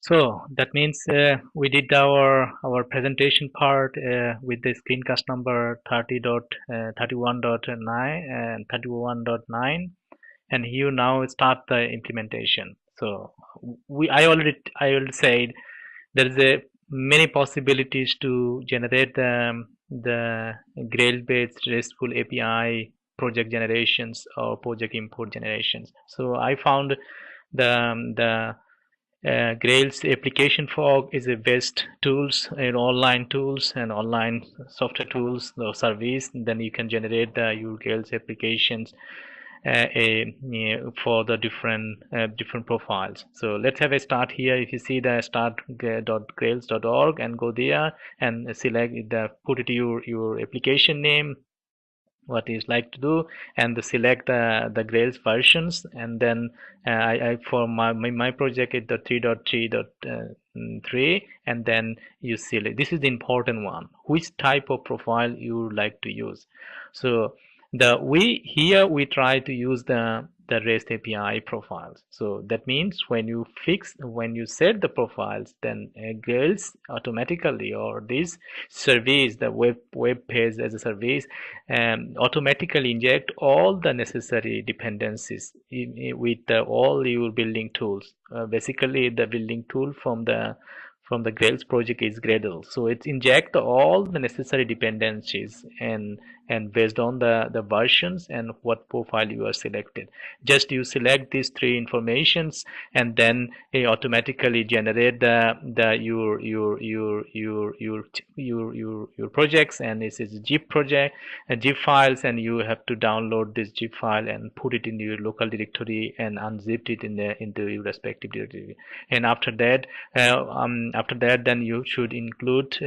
So that means we did our presentation part with the screencast number 30.31.9 and 31.9, and you now start the implementation. So I already said there is a many possibilities to generate the Grail based RESTful API project generations or project import generations. So I found the Grails application fog is the best tools in online tools and online software tools or service. Then you can generate your Grails applications for the different profiles. So let's have a start here. If you see the start.grails.org and go there and select put it your application name, what you like to do, and select the Grails versions, and then I for my project is the 3.3.3, and then you select. This is the important one, which type of profile you would like to use. So we try to use the REST API profiles. So that means when you set the profiles, then Grails automatically, or this service, the web page as a service, automatically inject all the necessary dependencies with all your building tools. Basically, the building tool from the Grails project is Gradle. So it inject all the necessary dependencies, and based on the versions and what profile you are selected. Just you select these three informations, and then it automatically generate your projects, and this is zip project zip files, and you have to download this zip file and put it in your local directory and unzip it into your respective directory. And after that then you should include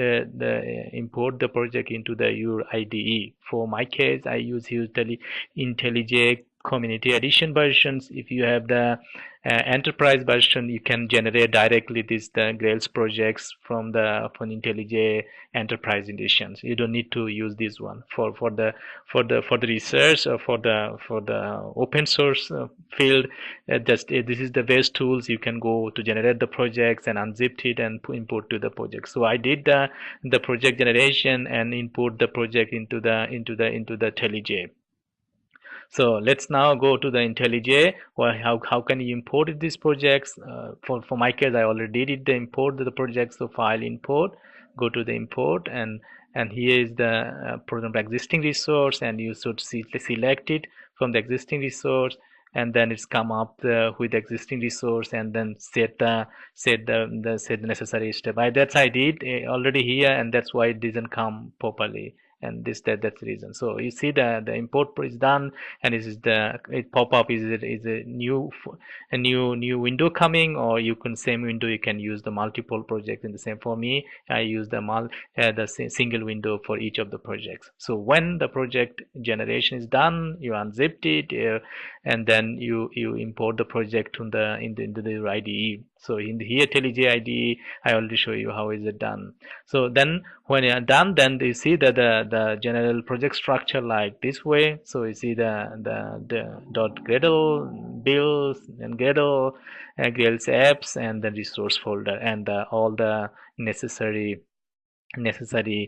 import the project into your IDE. For my case, I use usually IntelliJ Community Edition versions. If you have the enterprise version, you can generate directly the Grails projects from IntelliJ Enterprise editions. You don't need to use this one for the research or for the open source field. This is the best tools you can go to generate the projects and unzip it and import to the project. So I did the project generation and import the project into the IntelliJ. So let's now go to the IntelliJ. Well, how can you import these projects? For my case, I already did the import the projects. So file import, go to the import, and here is the program existing resource, and you should select it from the existing resource, and then it's come up with the existing resource, and then set the necessary step. That's I did already here, and that's why it doesn't come properly. And that's the reason. So you see the import is done, and this is it pop up is a new window coming, or you can same window you can use the multiple projects in the same. For me, I use the single window for each of the projects. So when the project generation is done, you unzipped it, and then you import the project into the IDE. So in here IntelliJ IDE, I already show you how is it done. So then when you are done, then you see that the general project structure like this way. So you see the .gradle builds and Gradle, Grails apps, and the resource folder, and all the necessary Gradle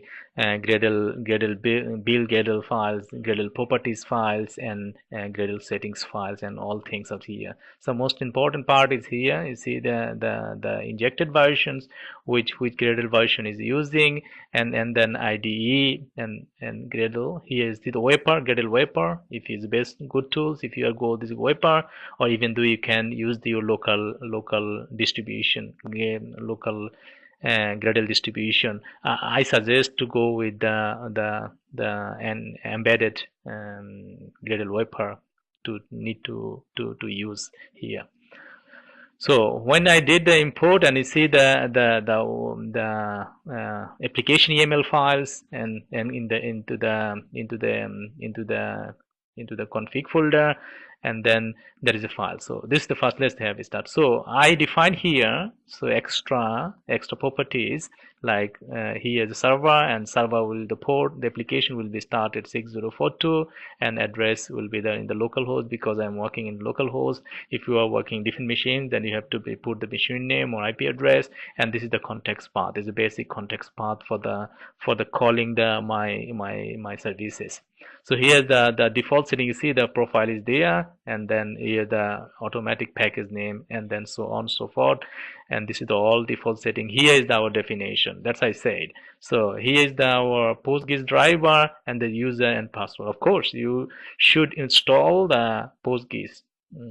build Gradle files, Gradle properties files, and Gradle settings files, and all things up here. So most important part is here. You see the injected versions, which Gradle version is using, and then IDE and Gradle. Here is the Wayper, Gradle Wayper. If it's best good tools, if you go this Wayper, or even though you can use your local distribution, local Gradle distribution. I suggest to go with the embedded Gradle Wayper to use here. So when I did the import, and you see the application YAML files, and into the config folder, and then there is a file. So this is the first. Let's have it start. So I define here extra properties like here is a server, and server will the port, the application will be started 6042, and address will be there in the local host because I'm working in local host. If you are working different machines, then you have to put the machine name or IP address, and this is the context path. This is a basic context path for the calling the my services. So here the default setting, you see the profile is there, and then here the automatic package name, and then so on and so forth. And this is the all default setting. Here is our definition. That's I said. So here is our PostGIS driver and the user and password. Of course, you should install the PostGIS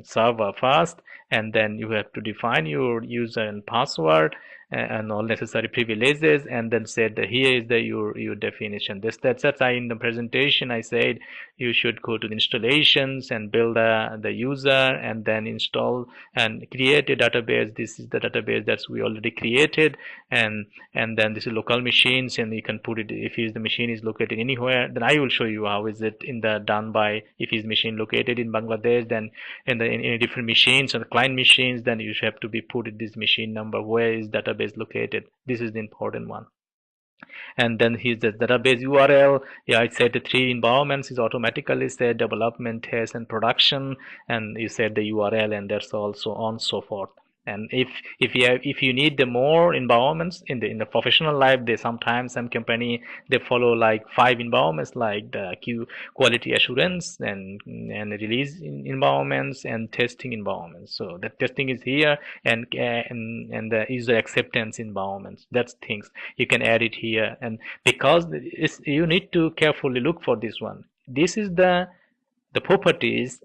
server first, and then you have to define your user and password and all necessary privileges, and then said that here is the your definition. That's I in the presentation I said you should go to the installations and build the user, and then install and create a database. This is the database that's we already created, and then this is local machines, and you can put it if the machine is located anywhere. Then I will show you how is it in the done by if his machine located in Bangladesh, then in different machines and client machines, then you have to be put this machine number, where is database located. This is the important one. And then here's the database URL. Yeah, I said the 3 environments is automatically set development, test, and production, and you set the URL, and that's also on so forth. And if you need the more environments in the professional life, they sometimes some company they follow like 5 environments, like the quality assurance and release environments and testing environments. So the testing is here, and the user acceptance environments. That's things you can add it here, and because you need to carefully look for this one. This is the properties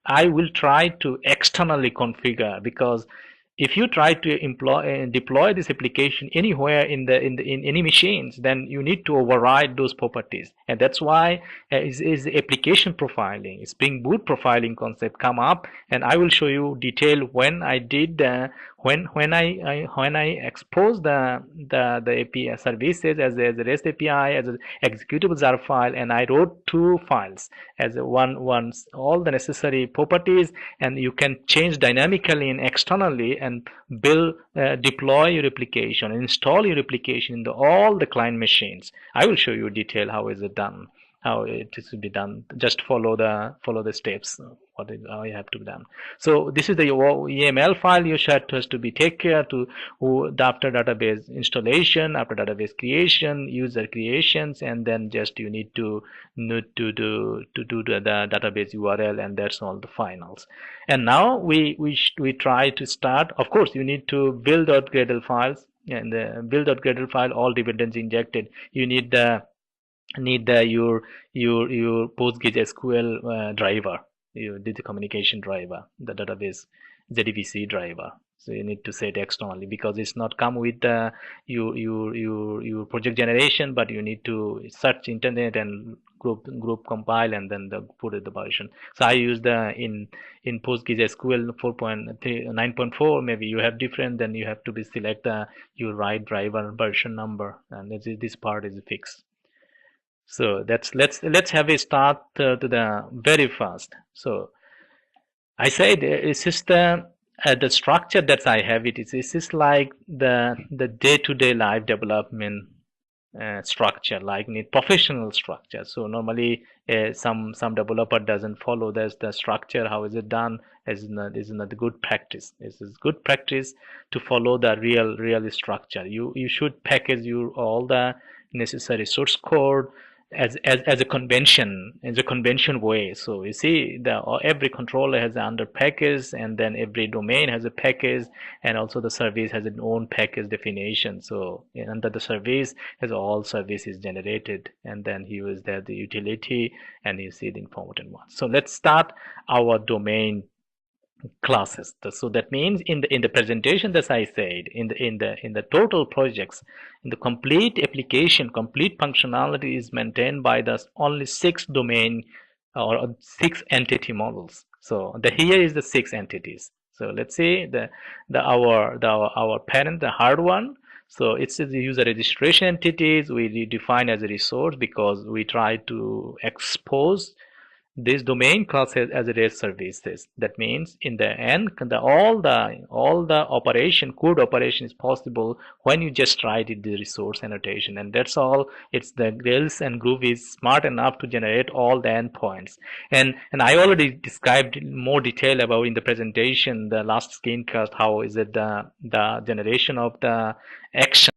I will try to externally configure, because if you try to deploy this application anywhere in any machines, then you need to override those properties, and that's why is application profiling, Spring Boot profiling concept come up, and I will show you detail when I did when I exposed the API services as a REST API as an executable jar file, and I wrote 2 files as one all the necessary properties, and you can change dynamically and externally and build deploy your application, install your application in all the client machines. I will show you detail how is it done, how it is to be done. Just follow the steps how you have to be done. So this is the YAML file you has to be take care to after database installation, after database creation, user creations, and then just you need to do the database URL, and that's all the finals. And now we try to start. Of course, you need to build.gradle files, and the build.gradle file all dependency injected. You need your PostGIS SQL driver. You did the communication driver, the database ZDBC driver. So you need to set externally, because it's not come with the your project generation, but you need to search internet and group compile, and then put it the version. So I use the in PostGIS SQL 4.3 9.4. Maybe you have different, then you have to be select your right driver version number, and this part is fixed. So let's have a start to the very fast. So I said it's just the structure that I have. It's just like the day-to-day life development structure, like need professional structure. So normally some developer doesn't follow the structure. How is it done? Is not the good practice. This is good practice to follow the real structure. You should package all the necessary source code as a convention way. So you see every controller has an under package, and then every domain has a package, and also the service has its own package definition. So under the service has all services generated, and then here is the utility, and you see the important one. So let's start our domain classes. So that means in the presentation that I said, in the total projects, in the complete application, complete functionality is maintained by the only 6 domain or 6 entity models. So here is the 6 entities. So let's say our parent, the hard one. So it's the user registration entities we define as a resource, because we try to expose this domain class as a REST services. That means in the end, all the operation, code operation is possible when you just write it the resource annotation, and that's all. It's the Grails and Groovy is smart enough to generate all the endpoints. And I already described in more detail about in the presentation, the last screencast, how is it the generation of the action